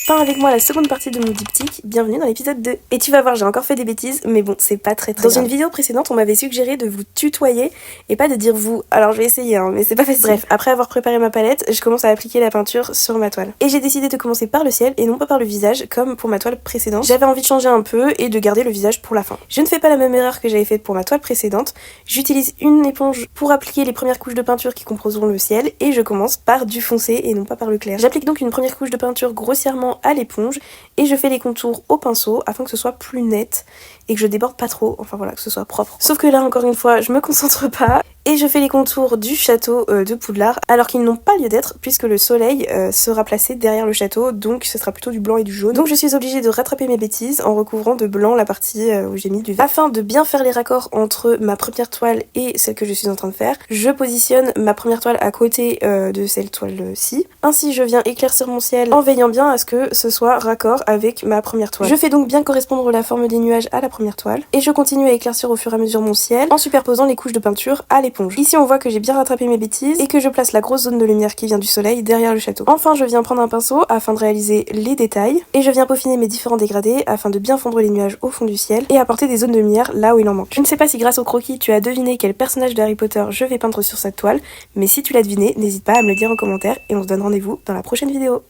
peins avec moi la seconde partie de mon diptyque, bienvenue dans l'épisode 2. Et tu vas voir, j'ai encore fait des bêtises, mais bon, c'est pas très grave. Dans une vidéo précédente, on m'avait suggéré de vous tutoyer et pas de dire vous. Alors je vais essayer, mais c'est pas facile. Bref, après avoir préparé ma palette, je commence à appliquer la peinture sur ma toile. Et j'ai décidé de commencer par le ciel et non pas par le visage, comme pour ma toile précédente. J'avais envie de changer un peu et de garder le visage pour la fin. Je ne fais pas la même erreur que j'avais faite pour ma toile précédente. J'utilise une éponge pour appliquer les premières couches de peinture qui composeront le ciel et je commence par du foncé et non pas par le clair. J'applique donc une première couche de peinture grossièrement à l'éponge et je fais les contours au pinceau afin que ce soit plus net et que je déborde pas trop, enfin voilà, que ce soit propre. Sauf que là encore une fois je me concentre pas et je fais les contours du château de Poudlard alors qu'ils n'ont pas lieu d'être puisque le soleil sera placé derrière le château, donc ce sera plutôt du blanc et du jaune. Donc je suis obligée de rattraper mes bêtises en recouvrant de blanc la partie où j'ai mis du vert. Afin de bien faire les raccords entre ma première toile et celle que je suis en train de faire, je positionne ma première toile à côté de cette toile-ci. Ainsi je viens éclaircir mon ciel en veillant bien à ce que ce soit raccord avec ma première toile. Je fais donc bien correspondre la forme des nuages à la première toile et je continue à éclaircir au fur et à mesure mon ciel en superposant les couches de peinture à l'éponge. Ici on voit que j'ai bien rattrapé mes bêtises et que je place la grosse zone de lumière qui vient du soleil derrière le château. Enfin je viens prendre un pinceau afin de réaliser les détails et je viens peaufiner mes différents dégradés afin de bien fondre les nuages au fond du ciel et apporter des zones de lumière là où il en manque. Je ne sais pas si grâce au croquis tu as deviné quel personnage de Harry Potter je vais peindre sur cette toile, mais si tu l'as deviné, n'hésite pas à me le dire en commentaire et on se donne rendez-vous dans la prochaine vidéo.